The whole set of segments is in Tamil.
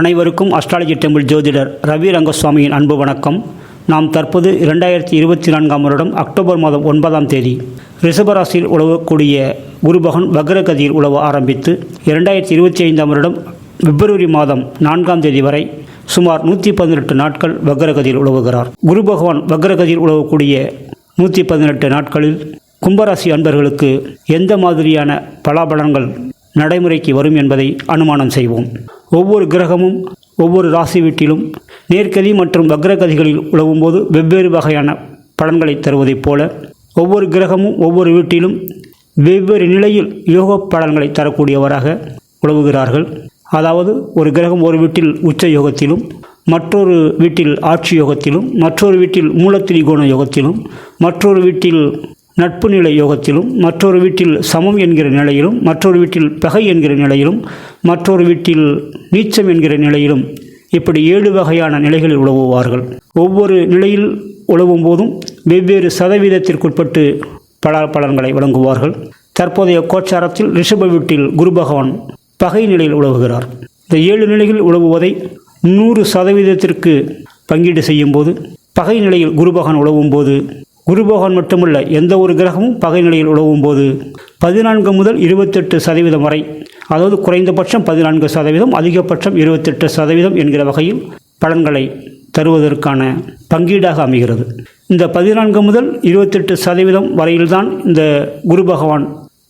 அனைவருக்கும் அஸ்ட்ராலஜி டெம்பிள் ஜோதிடர் ரவி ரங்கசுவாமியின் அன்பு வணக்கம். நாம் தற்போது 2024 வருடம் அக்டோபர் மாதம் 9ஆம் தேதி ரிஷபராசியில் உழவக்கூடிய குருபகவான் வக்ரகதியில் உழவ ஆரம்பித்து 2025 வருடம் பிப்ரவரி மாதம் 4ஆம் தேதி வரை சுமார் 118 நாட்கள் வக்ரகதியில் உழவுகிறார். குரு பகவான் வக்ரகதியில் உழவக்கூடிய 118 நாட்களில் கும்பராசி அன்பர்களுக்கு எந்த மாதிரியான பலாபலன்கள் நடைமுறைக்கு வரும் என்பதை அனுமானம் செய்வோம். ஒவ்வொரு கிரகமும் ஒவ்வொரு ராசி வீட்டிலும் நேர்கதி மற்றும் வக்ரகதிகளில் உழவும்போது வெவ்வேறு வகையான பலன்களை தருவதைப் போல ஒவ்வொரு கிரகமும் ஒவ்வொரு வீட்டிலும் வெவ்வேறு நிலையில் யோக பலன்களை தரக்கூடியவராக உழவுகிறார்கள். அதாவது ஒரு கிரகம் ஒரு வீட்டில் உச்ச யோகத்திலும், மற்றொரு வீட்டில் ஆட்சி யோகத்திலும், மற்றொரு வீட்டில் மூலத்திரிகோண யோகத்திலும், மற்றொரு வீட்டில் நட்பு நிலை யோகத்திலும், மற்றொரு வீட்டில் சமம் என்கிற நிலையிலும், மற்றொரு வீட்டில் பகை என்கிற நிலையிலும், மற்றொரு வீட்டில் நீச்சம் என்கிற நிலையிலும் இப்படி 7 வகையான நிலைகளில் உழவுவார்கள். ஒவ்வொரு நிலையில் உழவும் போதும் வெவ்வேறு சதவீதத்திற்குட்பட்டு பலன்களை வழங்குவார்கள். தற்போதைய கோச்சாரத்தில் ரிஷப வீட்டில் குரு பகவான் பகை நிலையில் உழவுகிறார். இந்த 7 நிலைகளில் உழவுவதை 100% பங்கீடு செய்யும் போது பகை நிலையில் குரு பகவான் உழவும் போது குரு பகவான் மட்டுமல்ல, எந்த ஒரு கிரகமும் பகை நிலையில் உழவும் போது 14 முதல் 28% வரை, அதாவது குறைந்தபட்சம் 14%, அதிகபட்சம் 28% என்கிற வகையில் பலன்களை தருவதற்கான பங்கீடாக அமைகிறது. இந்த 14 முதல் 28% வரையில்தான் இந்த குரு பகவான்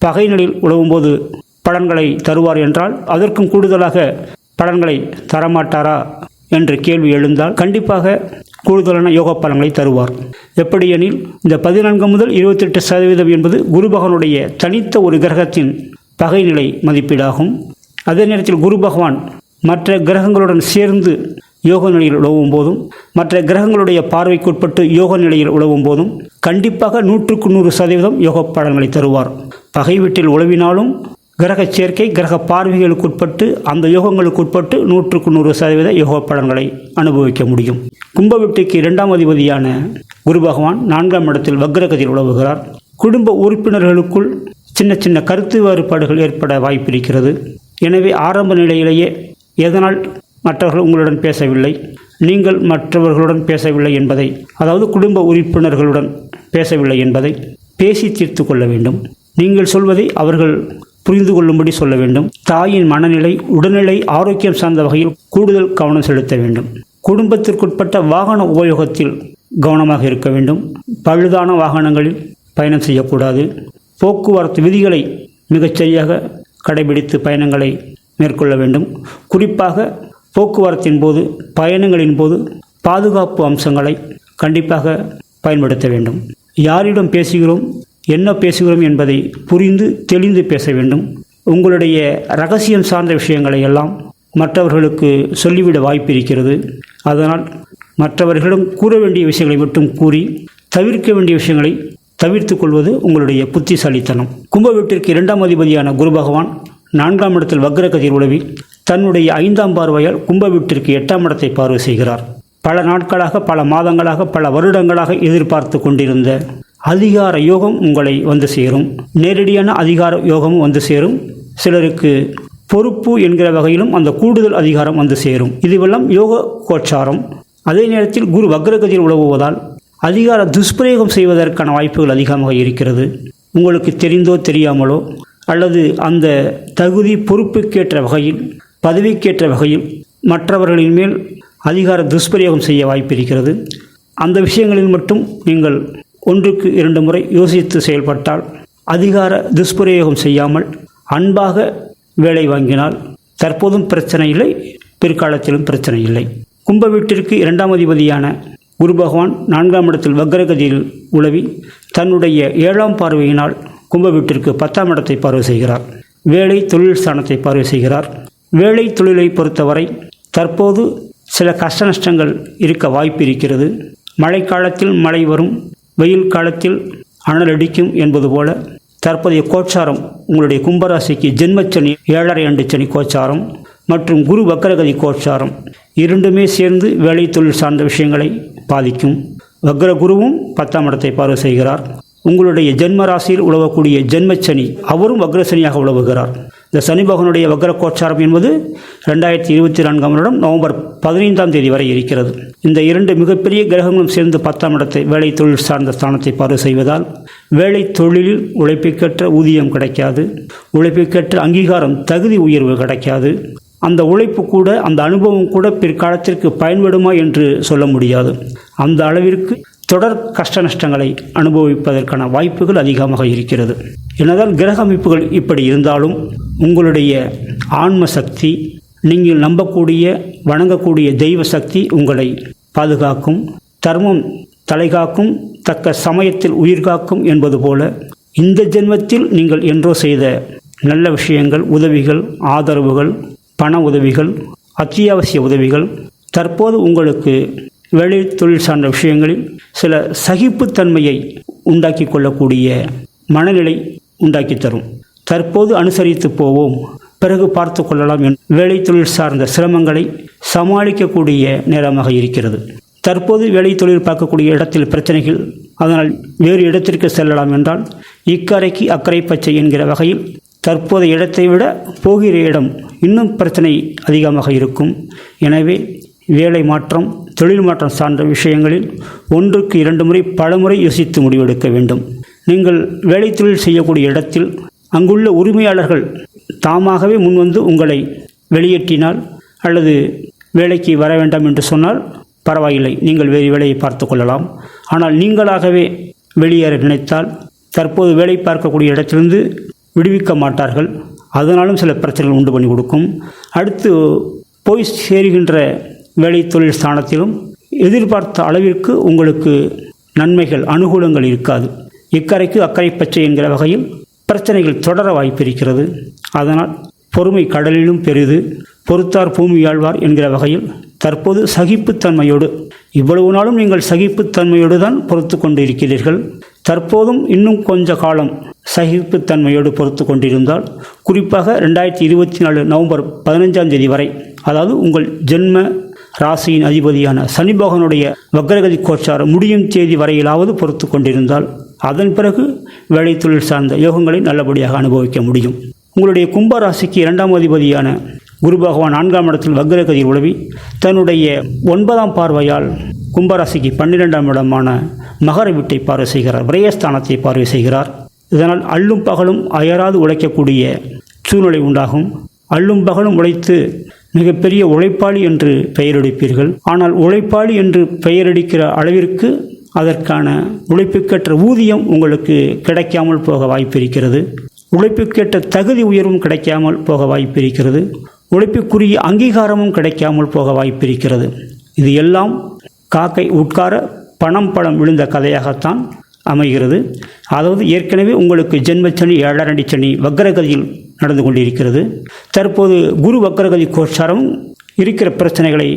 பகை நிலையில் உழவும்போது பலன்களை தருவார் என்றால், அதற்கும் கூடுதலாக பலன்களை தரமாட்டாரா என்ற கேள்வி எழுந்தால் கண்டிப்பாக கூடுதலான யோக பலன்களை தருவார். எப்படியெனில் இந்த 14 முதல் 28% என்பது குரு பகவானுடைய தனித்த ஒரு கிரகத்தின் பகை நிலை மதிப்பீடாகும். அதே நேரத்தில் குரு பகவான் மற்ற கிரகங்களுடன் சேர்ந்து யோக நிலையில் உழவும் போதும், மற்ற கிரகங்களுடைய பார்வைக்குட்பட்டு யோக நிலையில் உழவும் போதும் கண்டிப்பாக 100% யோக பலன்களை தருவார். பகை வீட்டில் உழவினாலும் கிரக சேர்க்கை, கிரக பார்வைகளுக்குட்பட்டு, அந்த யோகங்களுக்குட்பட்டு 100% யோக பலன்களை அனுபவிக்க முடியும். கும்ப வீட்டுக்கு 2ஆம் அதிபதியான குரு பகவான் 4ஆம் இடத்தில் வக்ரகதியில் உழவுகிறார். குடும்ப உறுப்பினர்களுக்குள் சின்ன சின்ன கருத்து வேறுபாடுகள் ஏற்பட வாய்ப்பிருக்கிறது. எனவே ஆரம்ப நிலையிலேயே எதனால் மற்றவர்கள் உங்களுடன் பேசவில்லை, நீங்கள் மற்றவர்களுடன் பேசவில்லை என்பதை, அதாவது குடும்ப உறுப்பினர்களுடன் பேசவில்லை என்பதை பேசி தீர்த்து கொள்ள வேண்டும். நீங்கள் சொல்வதை அவர்கள் புரிந்து கொள்ளும்படி சொல்ல வேண்டும். தாயின் மனநிலை, உடல்நிலை, ஆரோக்கியம் சார்ந்த வகையில் கூடுதல் கவனம் செலுத்த வேண்டும். குடும்பத்திற்குட்பட்ட வாகன உபயோகத்தில் கவனமாக இருக்க வேண்டும். பழுதான வாகனங்களில் பயணம் செய்யக்கூடாது. போக்குவரத்து விதிகளை மிகச்சரியாக கடைபிடித்து பயணங்களை மேற்கொள்ள வேண்டும். குறிப்பாக போக்குவரத்தின் போது, பயணங்களின் போது பாதுகாப்பு அம்சங்களை கண்டிப்பாக பயன்படுத்த வேண்டும். யாரிடம் பேசுகிறோம், என்ன பேசுகிறோம் என்பதை புரிந்து தெளிந்து பேச வேண்டும். உங்களுடைய ரகசியம் சார்ந்த விஷயங்களை எல்லாம் மற்றவர்களுக்கு சொல்லிவிட வாய்ப்பு இருக்கிறது. அதனால் மற்றவர்களிடம் கூற வேண்டிய விஷயங்களை மட்டும் கூறி தவிர்க்க வேண்டிய விஷயங்களை தவிர்த்து கொள்வது உங்களுடைய புத்திசாலித்தனம். கும்ப வீட்டிற்கு 2ஆம் அதிபதியான குரு பகவான் 4ஆம் இடத்தில் வக்ரகதியில் உழவி தன்னுடைய 5ஆம் பார்வையால் கும்ப வீட்டிற்கு 8ஆம் இடத்தை பார்வை செய்கிறார். பல நாட்களாக, பல மாதங்களாக, பல வருடங்களாக எதிர்பார்த்து கொண்டிருந்த அதிகார யோகம் உங்களை வந்து சேரும். நேரடியான அதிகார யோகமும் வந்து சேரும். சிலருக்கு பொறுப்பு என்கிற வகையிலும் அந்த கூடுதல் அதிகாரம் வந்து சேரும். இதுவெல்லாம் யோக கோச்சாரம். அதே நேரத்தில் குரு வக்ரகதியில் உழவுவதால் அதிகார துஷ்பிரயோகம் செய்வதற்கான வாய்ப்புகள் அதிகமாக இருக்கிறது. உங்களுக்கு தெரிந்தோ தெரியாமலோ, அல்லது அந்த தகுதி பொறுப்புக்கேற்ற வகையில், பதவிக்கேற்ற வகையில் மற்றவர்களின் மேல் அதிகார துஷ்பிரயோகம் செய்ய வாய்ப்பு இருக்கிறது. அந்த விஷயங்களில் மட்டும் நீங்கள் 1க்கு 2 முறை யோசித்து செயல்பட்டால், அதிகார துஷ்பிரயோகம் செய்யாமல் அன்பாக வேலை வாங்கினால் தற்போதும் பிரச்சனை இல்லை, பிற்காலத்திலும் பிரச்சனை இல்லை. கும்ப வீட்டிற்கு 2ஆம் அதிபதியான குரு பகவான் 4ஆம் இடத்தில் வக்ரகதியில் உழவி தன்னுடைய 7ஆம் பார்வையினால் கும்ப வீட்டிற்கு 10ஆம் இடத்தை பார்வை செய்கிறார். வேலை தொழில் ஸ்தானத்தை பார்வை செய்கிறார். வேலை தொழிலை பொறுத்தவரை தற்போது சில கஷ்ட நஷ்டங்கள் இருக்க வாய்ப்பு இருக்கிறது. மழைக்காலத்தில் மழை வரும், வெயில் காலத்தில் அனல் அடிக்கும் என்பது போல தற்போதைய கோச்சாரம் உங்களுடைய கும்பராசிக்கு ஜென்மச்சனி, 7.5 ஆண்டு சனி கோச்சாரம் மற்றும் குரு வக்ரகதி கோச்சாரம் இரண்டுமே சேர்ந்து வேலை தொழில் சார்ந்த விஷயங்களை பாதிக்கும். வக்ர குருவும் 10ஆம் இடத்தை பார்வை செய்கிறார். உங்களுடைய ஜென்ம ராசியில் உழவக்கூடிய ஜென்மச்சனி அவரும் வக்ரசனியாக உழவுகிறார். இந்த சனி பகவானுடைய வக்ர கோச்சாரம் என்பது 2024 வருடம் நவம்பர் 15ஆம் தேதி வரை இருக்கிறது. இந்த இரண்டு மிகப்பெரிய கிரகங்களும் சேர்ந்து 10ஆம் இடத்தை வேலை தொழில் சார்ந்த ஸ்தானத்தை பார்வை செய்வதால் வேலை தொழிலில் உழைப்புக்கேற்ற ஊதியம் கிடைக்காது, உழைப்புக்கேற்ற அங்கீகாரம் தகுதி உயர்வு கிடைக்காது. அந்த உழைப்பு கூட, அந்த அனுபவம் கூட பிற்காலத்திற்கு பயன்படுமா என்று சொல்ல முடியாது. அந்த அளவிற்கு தொடர் கஷ்ட நஷ்டங்களை அனுபவிப்பதற்கான வாய்ப்புகள் அதிகமாக இருக்கிறது. என்னதான் கிரக அமைப்புகள் இப்படி இருந்தாலும் உங்களுடைய ஆன்ம சக்தி, நீங்கள் நம்பக்கூடிய வணங்கக்கூடிய தெய்வ சக்தி உங்களை பாதுகாக்கும். தர்மம் தலைகாக்கும், தக்க சமயத்தில் உயிர்காக்கும் என்பது போல இந்த ஜென்மத்தில் நீங்கள் என்றோ செய்த நல்ல விஷயங்கள், உதவிகள், ஆதரவுகள், பண உதவிகள், அத்தியாவசிய உதவிகள் தற்போது உங்களுக்கு வேலை தொழில் சார்ந்த விஷயங்களில் சில சகிப்புத்தன்மையை உண்டாக்கி கொள்ளக்கூடிய மனநிலை உண்டாக்கி தரும். தற்போது அனுசரித்து போவோம், பிறகு பார்த்து கொள்ளலாம் என் வேலை தொழில் சார்ந்த சிரமங்களை சமாளிக்கக்கூடிய நேரமாக இருக்கிறது. தற்போது வேலை தொழில் பார்க்கக்கூடிய இடத்தில் பிரச்சனைகள், அதனால் வேறு இடத்திற்கு செல்லலாம் என்றால் இக்கரைக்கு அக்கறை பச்சை என்கிற வகையில் தற்போதைய இடத்தை விட போகிற இடம் இன்னும் பிரச்சனை அதிகமாக இருக்கும். எனவே வேலை மாற்றம், தொழில் மாற்றம் சார்ந்த விஷயங்களில் 1க்கு 2 முறை பல முறை யோசித்து முடிவெடுக்க வேண்டும். நீங்கள் வேலை தொழில் செய்யக்கூடிய இடத்தில் அங்குள்ள உரிமையாளர்கள் தாமாகவே முன்வந்து உங்களை வெளியேற்றினால் அல்லது வேலைக்கு வர வேண்டாம் என்று சொன்னால் பரவாயில்லை, நீங்கள் வேறு வேலையை பார்த்து கொள்ளலாம். ஆனால் நீங்களாகவே வெளியேற நினைத்தால் தற்போது வேலை பார்க்கக்கூடிய இடத்திலிருந்து விடுவிக்க மாட்டார்கள். அதனாலும் சில பிரச்சனைகள் உண்டு பண்ணி கொடுக்கும். அடுத்து போய் சேருகின்ற வேலை தொழில் ஸ்தானத்திலும் எதிர்பார்த்த அளவிற்கு உங்களுக்கு நன்மைகள், அனுகூலங்கள் இருக்காது. இக்கரைக்கு அக்கறை பச்சை என்கிற வகையில் பிரச்சனைகள் தொடர வாய்ப்பிருக்கிறது. அதனால் பொறுமை கடலிலும் பெரிது, பொறுத்தார் பூமி ஆழ்வார் என்கிற வகையில் தற்போது சகிப்புத்தன்மையோடு, இவ்வளவு நாளும் நீங்கள் சகிப்புத்தன்மையோடு தான் பொறுத்து கொண்டு இருக்கிறீர்கள். தற்போதும் இன்னும் கொஞ்ச காலம் சகிப்புத்தன்மையோடு பொறுத்து கொண்டிருந்தால், குறிப்பாக 2024 நவம்பர் 15ஆம் தேதி வரை, அதாவது உங்கள் ஜென்ம ராசியின் அதிபதியான சனி பகவானுடைய வக்ரகதி கோச்சாரம் முடியும் தேதி வரையிலாவது பொறுத்து கொண்டிருந்தால் அதன் பிறகு வேலை தொழில் சார்ந்த யோகங்களை நல்லபடியாக அனுபவிக்க முடியும். உங்களுடைய கும்ப ராசிக்கு 2ஆம் அதிபதியான குரு பகவான் 4ஆம் இடத்தில் வக்ரகதியில் உலவி தன்னுடைய 9ஆம் பார்வையால் கும்பராசிக்கு 12ஆம் இடமான மகர வீட்டை பார்வை செய்கிறார், விரயஸ்தானத்தை பார்வை செய்கிறார். இதனால் அல்லும் பகலும் அயராது உழைக்கக்கூடிய சூழ்நிலை உண்டாகும். அல்லும் பகலும் உழைத்து மிகப்பெரிய உழைப்பாளி என்று பெயரெடுப்பீர்கள். ஆனால் உழைப்பாளி என்று பெயரெடுக்கிற அளவிற்கு அதற்கான உழைப்புக்கேற்ற ஊதியம் உங்களுக்கு கிடைக்காமல் போக வாய்ப்பிருக்கிறது. உழைப்புக்கேற்ற தகுதி உயர்வும் கிடைக்காமல் போக வாய்ப்பிருக்கிறது. உழைப்புக்குரிய அங்கீகாரமும் கிடைக்காமல் போக வாய்ப்பிருக்கிறது. இது எல்லாம் காக்கை உட்கார பணம் விழுந்த கதையாகத்தான் அமைகிறது. அதாவது ஏற்கனவே உங்களுக்கு ஜென்மச்சனி, 7.5 சனி வக்ரகதியில் நடந்து கொண்டிருக்கிறது. தற்போது குரு வக்ரகதி கோச்சாரம் இருக்கிற பிரச்சனைகளை,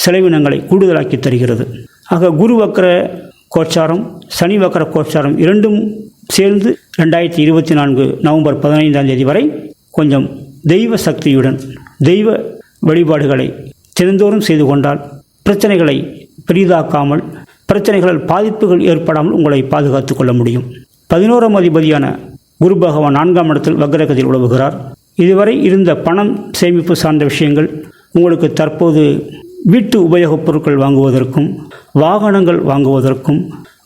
செலவினங்களை கூடுதலாக்கி தருகிறது. ஆக குரு வக்ர கோச்சாரம், சனி வக்ர கோச்சாரம் இரண்டும் சேர்ந்து 2024 நவம்பர் 15ஆம் தேதி வரை கொஞ்சம் தெய்வ சக்தியுடன் தெய்வ வழிபாடுகளை தினந்தோறும் செய்து கொண்டால் பிரச்சனைகளை பெரிதாக்காமல், பிரச்சனைகளால் பாதிப்புகள் ஏற்படாமல் உங்களை பாதுகாத்து கொள்ள முடியும். 11ஆம் அதிபதியான குரு பகவான் 4ஆம் இடத்தில் வக்ரகதியில் உலவுகிறார். இதுவரை இருந்த பணம் சேமிப்பு சார்ந்த விஷயங்கள் உங்களுக்கு தற்போது வீட்டு உபயோகப் பொருட்கள் வாங்குவதற்கும், வாகனங்கள் வாங்குவதற்கும்,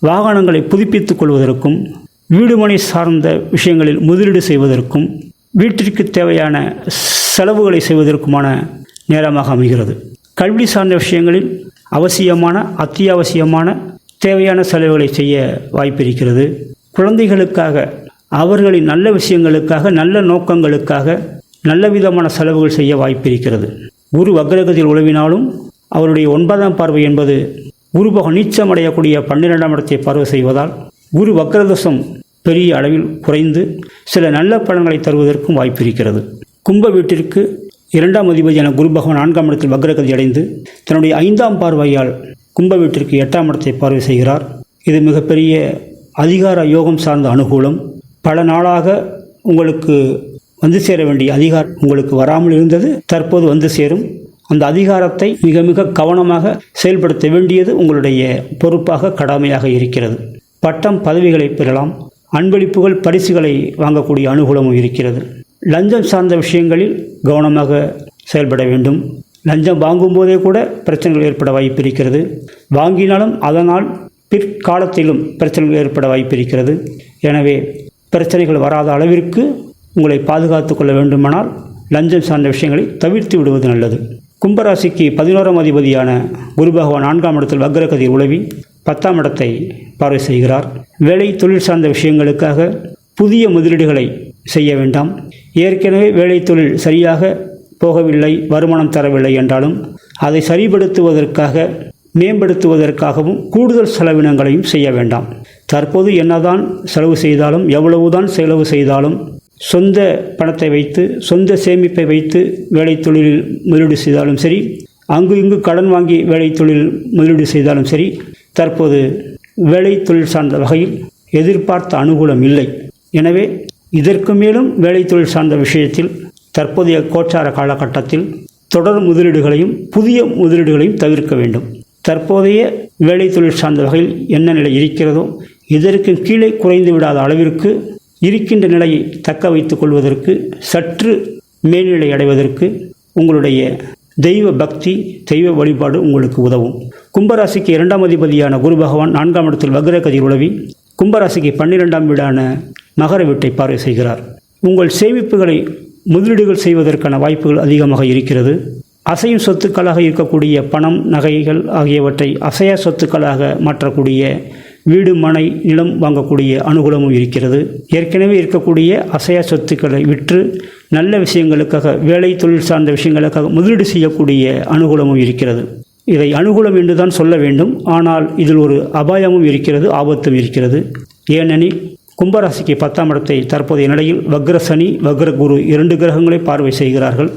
வாகனங்களை புதுப்பித்துக் கொள்வதற்கும், வீடுமனை சார்ந்த விஷயங்களில் முதலீடு செய்வதற்கும், வீட்டிற்கு தேவையான செலவுகளை செய்வதற்குமான நேரமாக அமைகிறது. கல்வி சார்ந்த விஷயங்களில் அவசியமான, அத்தியாவசியமான, தேவையான செலவுகளை செய்ய வாய்ப்பிருக்கிறது. குழந்தைகளுக்காக, அவர்களின் நல்ல விஷயங்களுக்காக, நல்ல நோக்கங்களுக்காக நல்ல விதமான செலவுகள் செய்ய வாய்ப்பிருக்கிறது. குரு வக்ரகதியில் உழவினாலும் அவருடைய 9ஆம் பார்வை என்பது குரு பகவான் நீச்சமடையக்கூடிய 12ஆம் இடத்தை பார்வை செய்வதால் குரு வக்ரதோஷம் பெரிய அளவில் குறைந்து சில நல்ல பலன்களை தருவதற்கும் வாய்ப்பிருக்கிறது. கும்ப வீட்டிற்கு 2ஆம் அதிபதியான குரு பகவான் 4ஆம் இடத்தில் வக்ரகதி அடைந்து தன்னுடைய 5ஆம் பார்வையால் கும்ப வீட்டிற்கு 8ஆம் இடத்தை பார்வை செய்கிறார். இது மிகப்பெரிய அதிகார யோகம் சார்ந்த அனுகூலம். பல நாளாக உங்களுக்கு வந்து சேர வேண்டிய அதிகாரம் உங்களுக்கு வராமல் இருந்தது, தற்போது வந்து சேரும். அந்த அதிகாரத்தை மிக மிக கவனமாக செயல்படுத்த வேண்டியது உங்களுடைய பொறுப்பாக, கடமையாக இருக்கிறது. பட்டம் பதவிகளை பெறலாம். அன்பளிப்புகள், பரிசுகளை வாங்கக்கூடிய அனுகூலமும் இருக்கிறது. லஞ்சம் சார்ந்த விஷயங்களில் கவனமாக செயல்பட வேண்டும். லஞ்சம் வாங்கும்போதே கூட பிரச்சனைகள் ஏற்பட வாய்ப்பு இருக்கிறது. வாங்கினாலும் அதனால் பிற்காலத்திலும் பிரச்சனைகள் ஏற்பட வாய்ப்பு இருக்கிறது. எனவே பிரச்சனைகள் வராத அளவிற்கு உங்களை பாதுகாத்து கொள்ள வேண்டுமானால் லஞ்சம் சார்ந்த விஷயங்களை தவிர்த்து விடுவது நல்லது. கும்பராசிக்கு 11ஆம் அதிபதியான குரு பகவான் 4ஆம் இடத்தில் வக்ரகதி உலவி 10ஆம் இடத்தை பார்வை செய்கிறார். வேலை தொழில் சார்ந்த விஷயங்களுக்காக புதிய முதலீடுகளை செய்ய வேண்டாம். ஏற்கனவே வேலை தொழில் சரியாக போகவில்லை, வருமானம் தரவில்லை என்றாலும் அதை சரிபடுத்துவதற்காக மேம்படுத்துவதற்காகவும் கூடுதல் செலவினங்களையும் செய்ய வேண்டாம். தற்போது என்னதான் செலவு செய்தாலும் எவ்வளவுதான் செலவு செய்தாலும் சொந்த பணத்தை வைத்து சொந்த சேமிப்பை வைத்து வேலை தொழிலில் முதலீடு செய்தாலும் சரி, அங்கு இங்கு கடன் வாங்கி வேலை தொழில் முதலீடு செய்தாலும் சரி, தற்போது வேலை தொழில் சார்ந்த வகையில் எதிர்பார்த்த அனுகூலம் இல்லை. எனவே இதற்கு மேலும் வேலை தொழில் சார்ந்த விஷயத்தில் தற்போதைய கோச்சார காலகட்டத்தில் தொடர் முதலீடுகளையும் புதிய முதலீடுகளையும் தவிர்க்க வேண்டும். தற்போதைய வேலை தொழில் சார்ந்த வகையில் என்ன நிலை இருக்கிறதோ இதற்கு கீழே குறைந்து விடாத அளவிற்கு இருக்கின்ற நிலையை தக்க வைத்துக் கொள்வதற்கு, சற்று மேல்நிலை அடைவதற்கு உங்களுடைய தெய்வ பக்தி, தெய்வ வழிபாடு உங்களுக்கு உதவும். கும்பராசிக்கு 2ஆம் அதிபதியான குரு பகவான் 4ஆம் இடத்தில் வக்ரகதி உலவி கும்பராசிக்கு 12ஆம் வீடான மகர வீட்டை பார்வை செய்கிறார். உங்கள் சேமிப்புகளை முதலீடுகள் செய்வதற்கான வாய்ப்புகள் அதிகமாக இருக்கிறது. அசையும் சொத்துக்களாக இருக்கக்கூடிய பணம், நகைகள் ஆகியவற்றை அசையா சொத்துக்களாக மாற்றக்கூடிய வீடு, மனை, நிலம் வாங்கக்கூடிய அனுகூலமும் இருக்கிறது. ஏற்கனவே இருக்கக்கூடிய அசையா சொத்துக்களை விற்று நல்ல விஷயங்களுக்காக, வேலை தொழில் சார்ந்த விஷயங்களுக்காக முதலீடு செய்யக்கூடிய அனுகூலமும் இருக்கிறது. இதை அனுகூலம் என்று தான் சொல்ல வேண்டும். ஆனால் இதில் ஒரு அபாயமும் இருக்கிறது, ஆபத்தும் இருக்கிறது. ஏனெனில் கும்பராசிக்கு 10ஆம் இடத்தை தற்போதைய நிலையில் வக்ர சனி, வக்ர குரு 2 கிரகங்களை பார்வை செய்கிறார்கள்.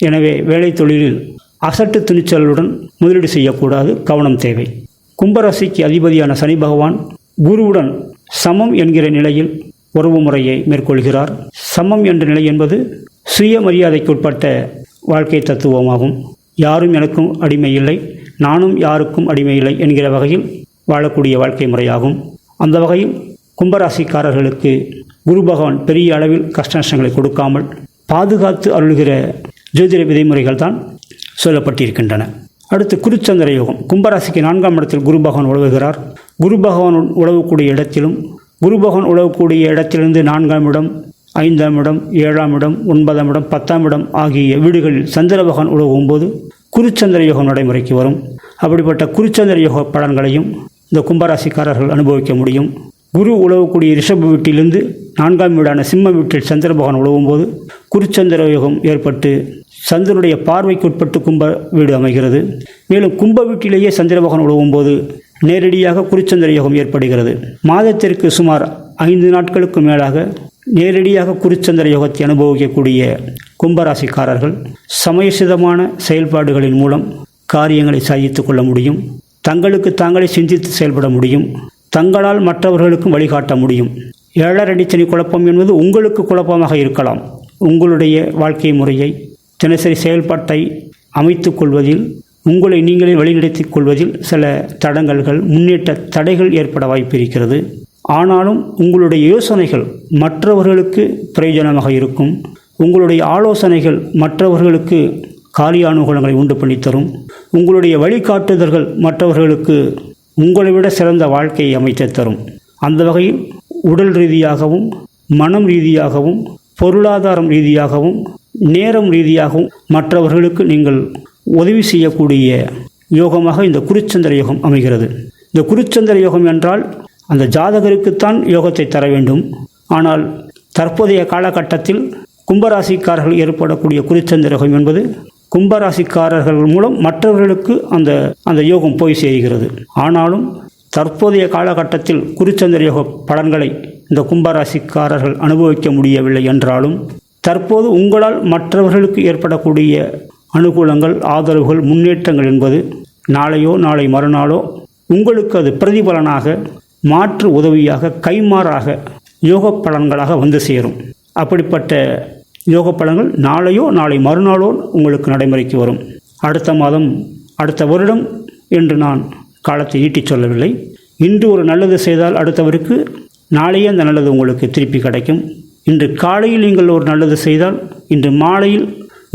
எனவே வேலை தொழிலில் அசட்டு துணிச்சலுடன் முதலீடு செய்யக்கூடாது, கவனம் தேவை. கும்பராசிக்கு அதிபதியான சனி பகவான் குருவுடன் சமம் என்கிற நிலையில் உறவு முறையை மேற்கொள்கிறார். சமம் என்ற நிலை என்பது சுயமரியாதைக்குட்பட்ட வாழ்க்கை தத்துவமாகும். யாரும் எனக்கும் அடிமை இல்லை, நானும் யாருக்கும் அடிமை இல்லை என்கிற வகையில் வாழக்கூடிய வாழ்க்கை முறையாகும். அந்த வகையில் கும்பராசிக்காரர்களுக்கு குரு பகவான் பெரிய அளவில் கஷ்ட நஷ்டங்களை கொடுக்காமல் பாதுகாத்து அருள்கிற ஜோதிட விதிமுறைகள் தான் சொல்லப்பட்டிருக்கின்றன. அடுத்து குருச்சந்திர யோகம். கும்பராசிக்கு 4ஆம் இடத்தில் குரு பகவான் உழவுகிறார். குரு பகவான் உழவக்கூடிய இடத்திலும், குரு பகவான் உழவக்கூடிய இடத்திலிருந்து 4ஆம் இடம், 5ஆம் இடம், 7ஆம் இடம், 9ஆம் இடம், 10ஆம் இடம் ஆகிய வீடுகளில் சந்திர பகவான் உழவும் போது குருச்சந்திர யோகம் நடைமுறைக்கு வரும். அப்படிப்பட்ட குருச்சந்திர யோக பலன்களையும் இந்த கும்பராசிக்காரர்கள் அனுபவிக்க முடியும். குரு உழவக்கூடிய ரிஷப வீட்டிலிருந்து 4ஆம் வீடான சிம்ம வீட்டில் சந்திர பகவான் உழவும் போது குருச்சந்திர யோகம் ஏற்பட்டு சந்திரனுடைய பார்வைக்குட்பட்டு கும்ப வீடு அமைகிறது. மேலும் கும்ப வீட்டிலேயே சந்திர பகவான் உழவும் போது நேரடியாக குருச்சந்திர யோகம் ஏற்படுகிறது. மாதத்திற்கு சுமார் 5 நாட்களுக்கு மேலாக நேரடியாக குருச்சந்திர யோகத்தை அனுபவிக்கக்கூடிய கும்பராசிக்காரர்கள் சமயோசிதமான செயல்பாடுகளின் மூலம் காரியங்களை சாதித்து கொள்ள முடியும். தங்களுக்கு தாங்களே சிந்தித்து செயல்பட முடியும். தங்களால் மற்றவர்களுக்கும் வழிகாட்ட முடியும். 7 அடிச்சனி குழப்பம் என்பது உங்களுக்கு குழப்பமாக இருக்கலாம். உங்களுடைய வாழ்க்கை முறையை, தினசரி செயல்பாட்டை அமைத்து கொள்வதில், உங்களை நீங்களே வழிநடத்திக் கொள்வதில் சில தடங்கல்கள், முன்னேற்ற தடைகள் ஏற்பட வாய்ப்பு இருக்கிறது. ஆனாலும் உங்களுடைய யோசனைகள் மற்றவர்களுக்கு பிரயோஜனமாக இருக்கும். உங்களுடைய ஆலோசனைகள் மற்றவர்களுக்கு காரிய அனுகூலங்களை உண்டு பண்ணித்தரும். உங்களுடைய வழிகாட்டுதல்கள் மற்றவர்களுக்கு உங்களை விட சிறந்த வாழ்க்கையை அமைத்து தரும். அந்த வகையில் உடல் ரீதியாகவும், மனம் ரீதியாகவும், பொருளாதாரம் ரீதியாகவும், நேரம் ரீதியாகவும் மற்றவர்களுக்கு நீங்கள் உதவி செய்யக்கூடிய யோகமாக இந்த குருச்சந்திர யோகம் அமைகிறது. இந்த குருச்சந்திர யோகம் என்றால் அந்த ஜாதகருக்குத்தான் யோகத்தை தர வேண்டும். ஆனால் தற்போதைய காலகட்டத்தில் கும்பராசிக்காரர்கள் ஏற்படக்கூடிய குருச்சந்திர யோகம் என்பது கும்பராசிக்காரர்கள் மூலம் மற்றவர்களுக்கு அந்த யோகம் போய் சேர்கிறது. ஆனாலும் தற்போதைய காலகட்டத்தில் குருச்சந்திர யோக பலன்களை இந்த கும்பராசிக்காரர்கள் அனுபவிக்க முடியவில்லை என்றாலும், தற்போது உங்களால் மற்றவர்களுக்கு ஏற்படக்கூடிய அனுகூலங்கள், ஆதரவுகள், முன்னேற்றங்கள் என்பது நாளையோ நாளை மறுநாளோ உங்களுக்கு அது பிரதிபலனாக, மாற்று உதவியாக, கைமாறாக யோக பலன்களாக வந்து சேரும். அப்படிப்பட்ட யோக பலன்கள் நாளையோ நாளை மறுநாளோ உங்களுக்கு நடைமுறைக்கு வரும். அடுத்த மாதம், அடுத்த வருடம் என்று நான் காலத்தை ஈட்டிச் சொல்லவில்லை. இன்று ஒரு நல்லது செய்தால் அடுத்தவருக்கு நாளையே அந்த நல்லது உங்களுக்கு திருப்பி கிடைக்கும். இன்று காலையில் நீங்கள் ஒரு நல்லது செய்தால் இன்று மாலையில்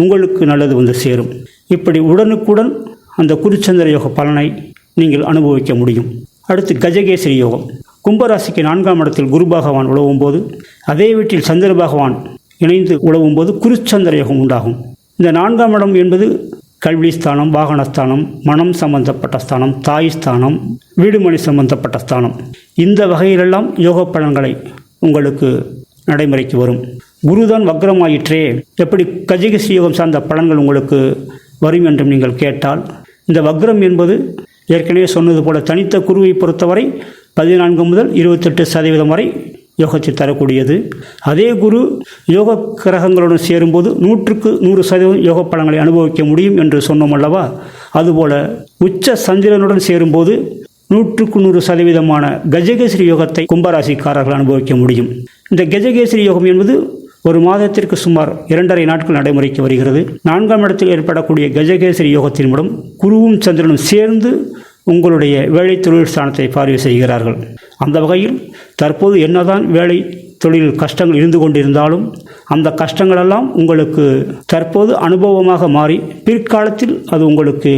உங்களுக்கு நல்லது வந்து சேரும். இப்படி உடனுக்குடன் அந்த குருச்சந்திர யோக பலனை நீங்கள் அனுபவிக்க முடியும். அடுத்து கஜகேசரி யோகம். கும்பராசிக்கு 4ஆம் இடத்தில் குரு பகவான் உழவும் போது அதே வீட்டில் சந்திர பகவான் இணைந்து உழவும் போது குருச்சந்திர யோகம் உண்டாகும். இந்த 4ஆம் இடம் என்பது கல்வி ஸ்தானம், வாகனஸ்தானம், மனம் சம்பந்தப்பட்ட ஸ்தானம், தாய் ஸ்தானம், வீடுமனை சம்பந்தப்பட்ட ஸ்தானம். இந்த வகையிலெல்லாம் யோக பலன்களை உங்களுக்கு நடைமுறைக்கு வரும். குருதான் வக்ரமாயிற்றே, எப்படி கஜகேசரி யோகம் சார்ந்த பலன்கள் உங்களுக்கு வரும் என்றும் நீங்கள் கேட்டால், இந்த வக்ரம் என்பது ஏற்கனவே சொன்னது போல தனித்த குருவை பொறுத்தவரை 14 முதல் 28% வரை யோகத்தை தரக்கூடியது. அதே குரு யோக கிரகங்களுடன் சேரும்போது 100% யோக பலன்களை அனுபவிக்க முடியும் என்று சொன்னோம் அல்லவா? அதுபோல உச்ச சந்திரனுடன் சேரும்போது 100% கஜகேசரி யோகத்தை கும்பராசிக்காரர்கள் அனுபவிக்க முடியும். இந்த கஜகேசரி யோகம் என்பது ஒரு மாதத்திற்கு சுமார் 2.5 நாட்கள் நடைமுறைக்கு வருகிறது. 4ஆம் இடத்தில் ஏற்படக்கூடிய கஜகேசரி யோகத்தின் மூலம் குருவும் சந்திரனும் சேர்ந்து உங்களுடைய வேலை தொழில் ஸ்தானத்தை பார்வை செய்கிறார்கள். அந்த வகையில் தற்போது என்னதான் வேலை தொழில் கஷ்டங்கள் இருந்து கொண்டிருந்தாலும் அந்த கஷ்டங்களெல்லாம் உங்களுக்கு தற்போது அனுபவமாக மாறி பிற்காலத்தில் அது உங்களுக்கு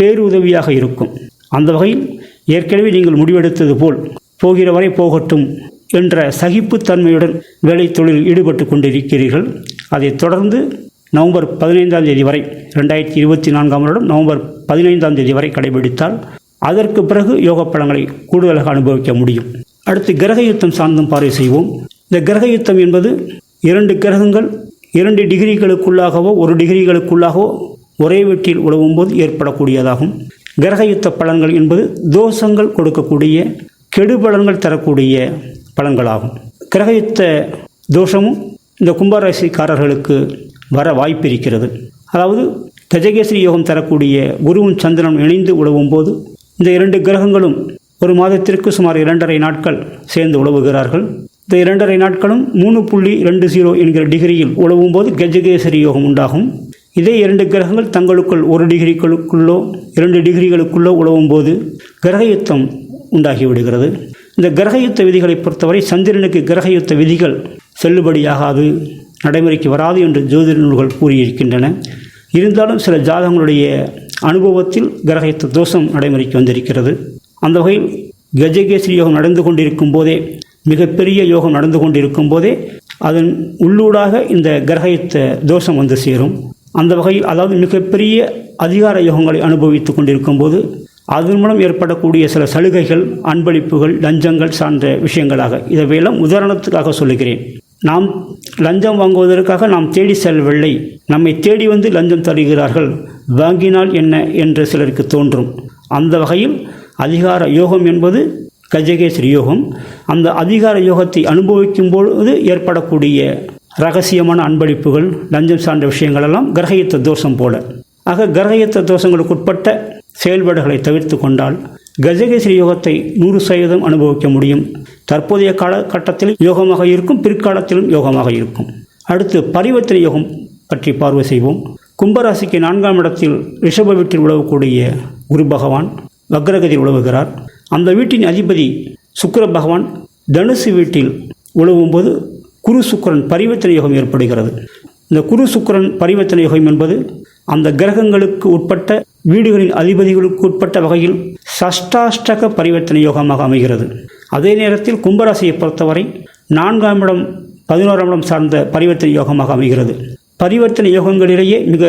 பேருதவியாக இருக்கும். அந்த வகையில் ஏற்கனவே நீங்கள் முடிவெடுத்தது போல் போகிற வரை போகட்டும் என்ற சகிப்புத்தன்மையுடன் வேலை தொழிலில் ஈடுபட்டு கொண்டிருக்கிறீர்கள். அதைத் தொடர்ந்து நவம்பர் 15ஆம் தேதி வரை 2024ஆம் வருடம் நவம்பர் 15ஆம் தேதி வரை கடைபிடித்தால் அதற்கு பிறகு யோக பலன்களை கூடுதலாக அனுபவிக்க முடியும். அடுத்து கிரக யுத்தம் சார்ந்தும் பார்வை செய்வோம். இந்த கிரக யுத்தம் என்பது 2 கிரகங்கள் 2 டிகிரிகளுக்குள்ளாகவோ 1 டிகிரிகளுக்குள்ளாகவோ ஒரே வீட்டில் உழவும் போது ஏற்படக்கூடியதாகும். கிரக யுத்த பலன்கள் என்பது தோஷங்கள் கொடுக்கக்கூடிய கெடுபலன்கள் தரக்கூடிய பலன்களாகும். கிரகயுத்த தோஷமும் இந்த கும்பராசிக்காரர்களுக்கு வர வாய்ப்பு இருக்கிறது. அதாவது கஜகேசரி யோகம் தரக்கூடிய குருவும் சந்திரனும் இணைந்து உழவும் போது இந்த 2 கிரகங்களும் ஒரு மாதத்திற்கு சுமார் 2.5 நாட்கள் சேர்ந்து உழவுகிறார்கள். இந்த 2.5 நாட்களும் 3.20 என்கிற டிகிரியில் உழவும் போது கஜகேசரி யோகம் உண்டாகும். இதே 2 கிரகங்கள் தங்களுக்குள் 1 டிகிரிகளுக்குள்ளோ 2 டிகிரிகளுக்குள்ளோ உழவும் போது கிரகயுத்தம் உண்டாகிவிடுகிறது. இந்த கிரகயுத்த விதிகளை பொறுத்தவரை சந்திரனுக்கு கிரகயுத்த விதிகள் செல்லுபடியாகாது, நடைமுறைக்கு வராது என்று ஜோதிட நூல்கள் கூறியிருக்கின்றன. இருந்தாலும் சில ஜாதகங்களுடைய அனுபவத்தில் கிரகயுத்த தோஷம் நடைமுறைக்கு வந்திருக்கிறது. அந்த வகையில் கஜகேசரி யோகம் நடந்து கொண்டிருக்கும் போதே, மிகப்பெரிய யோகம் நடந்து கொண்டிருக்கும் போதே அதன் உள்ளூடாக இந்த கிரகயுத்த தோஷம் வந்து சேரும். அந்த வகையில் அதாவது மிகப்பெரிய அதிகார யோகங்களை அனுபவித்து கொண்டிருக்கும் போது அதன் மூலம் ஏற்படக்கூடிய சில சலுகைகள், அன்பளிப்புகள், லஞ்சங்கள் சார்ந்த விஷயங்களாக இதையெல்லாம் உதாரணத்துக்காக சொல்லுகிறேன். நாம் லஞ்சம் வாங்குவதற்காக நாம் தேடி செல்லவில்லை, நம்மை தேடி வந்து லஞ்சம் தருகிறார்கள், வாங்கினால் என்ன என்று சிலருக்கு தோன்றும். அந்த வகையில் அதிகார யோகம் என்பது கஜகேசரி யோகம். அந்த அதிகார யோகத்தை அனுபவிக்கும் பொழுது ஏற்படக்கூடிய இரகசியமான அன்பளிப்புகள், லஞ்சம் சார்ந்த விஷயங்களெல்லாம் கிரகயுத்த தோஷம் போல. ஆக கிரகயுத்த தோஷங்களுக்கு உட்பட்ட செயல்பாடுகளை தவிர்த்து கொண்டால் கஜகேசரி யோகத்தை 100% அனுபவிக்க முடியும். தற்போதைய காலகட்டத்தில் யோகமாக இருக்கும், பிற்காலத்திலும் யோகமாக இருக்கும். அடுத்து பரிவர்த்தனை யோகம் பற்றி பார்வை செய்வோம். கும்பராசிக்கு 4ஆம் இடத்தில் ரிஷப வீட்டில் உழவக்கூடிய குரு பகவான் வக்ரகதியில் உழவுகிறார். அந்த வீட்டின் அதிபதி சுக்கிர பகவான் தனுசு வீட்டில் உழவும் போது குரு சுக்கிரன் பரிவர்த்தனை யோகம் ஏற்படுகிறது. இந்த குரு சுக்கிரன் பரிவர்த்தனை யோகம் என்பது அந்த கிரகங்களுக்கு உட்பட்ட வீடுகளின் அதிபதிகளுக்கு உட்பட்ட வகையில் சஷ்டாஷ்டக பரிவர்த்தனை யோகமாக அமைகிறது. அதே நேரத்தில் கும்பராசியை பொறுத்தவரை 4ஆம் இடம் 11ஆம் இடம் சார்ந்த பரிவர்த்தனை யோகமாக அமைகிறது. பரிவர்த்தனை யோகங்களிலேயே மிக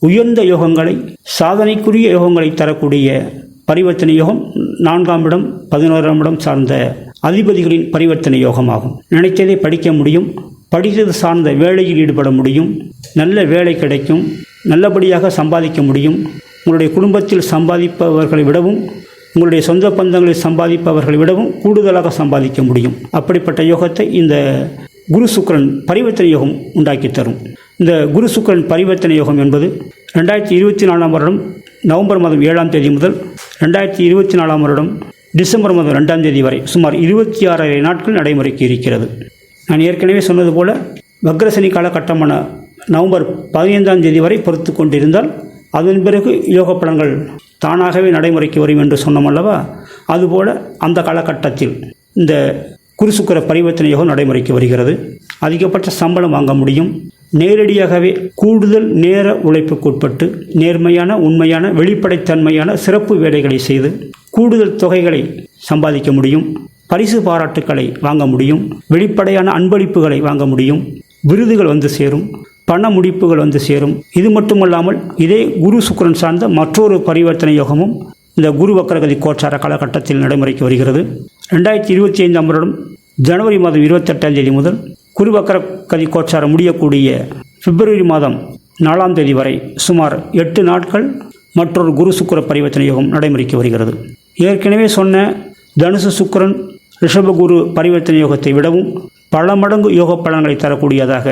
உயர்ந்த யோகங்களை, சாதனைக்குரிய யோகங்களை தரக்கூடிய பரிவர்த்தனை யோகம் 4ஆம் இடம் 11ஆம் இடம் சார்ந்த அதிபதிகளின் பரிவர்த்தனை யோகமாகும். நினைத்ததை படிக்க முடியும், படித்தது சார்ந்த வேலையில் ஈடுபட முடியும், நல்ல வேலை கிடைக்கும், நல்லபடியாக சம்பாதிக்க முடியும். உங்களுடைய குடும்பத்தில் சம்பாதிப்பவர்களை விடவும், உங்களுடைய சொந்த பந்தங்களில் சம்பாதிப்பவர்களை விடவும் கூடுதலாக சம்பாதிக்க முடியும். அப்படிப்பட்ட யோகத்தை இந்த குரு சுக்கிரன் பரிவர்த்தனை யோகம் உண்டாக்கி தரும். இந்த குரு சுக்கிரன் பரிவர்த்தனை யோகம் என்பது 2024ஆம் வருடம் நவம்பர் மாதம் 7ஆம் தேதி முதல் 2024ஆம் வருடம் டிசம்பர் மாதம் 2ஆம் தேதி வரை சுமார் 26 நாட்கள் நடைமுறைக்கு இருக்கிறது. நான் ஏற்கனவே சொன்னது போல வக்ரசனி காலகட்டமான நவம்பர் 15ஆம் தேதி வரை பொறுத்து கொண்டிருந்தால் அதன் பிறகு யோக பலன்கள் தானாகவே நடைமுறைக்கு வரும் என்று சொன்னோம் அல்லவா? அதுபோல அந்த காலகட்டத்தில் இந்த குரு சுக்கிர பரிவர்த்தனை யோகம் நடைமுறைக்கு வருகிறது. அதிகபட்ச சம்பளம் வாங்க முடியும். நேரடியாகவே கூடுதல் நேர உழைப்புக்குட்பட்டு நேர்மையான, உண்மையான, வெளிப்படைத்தன்மையான சிறப்பு வேலைகளை செய்து கூடுதல் தொகைகளை சம்பாதிக்க முடியும். பரிசு பாராட்டுக்களை வாங்க முடியும். வெளிப்படையான அன்பளிப்புகளை வாங்க முடியும். விருதுகள் வந்து சேரும். பண முடிப்புகள் வந்து சேரும். இது மட்டுமல்லாமல் இதே குரு சுக்கிரன் சார்ந்த மற்றொரு பரிவர்த்தனை யோகமும் இந்த குரு வக்ரகதி கோச்சார காலகட்டத்தில் நடைமுறைக்கு வருகிறது. 2025 வருடம் ஜனவரி மாதம் 28ஆம் தேதி முதல் குரு வக்ரகதி கோச்சாரம் முடியக்கூடிய பிப்ரவரி மாதம் 4ஆம் தேதி வரை சுமார் 8 நாட்கள் மற்றொரு குரு சுக்கிர பரிவர்த்தனை யோகம் நடைமுறைக்கு வருகிறது. ஏற்கனவே சொன்ன தனுசு சுக்கிரன் ரிஷபகுரு பரிவர்த்தனை யோகத்தை விடவும் பல மடங்கு யோக பலன்களை தரக்கூடியதாக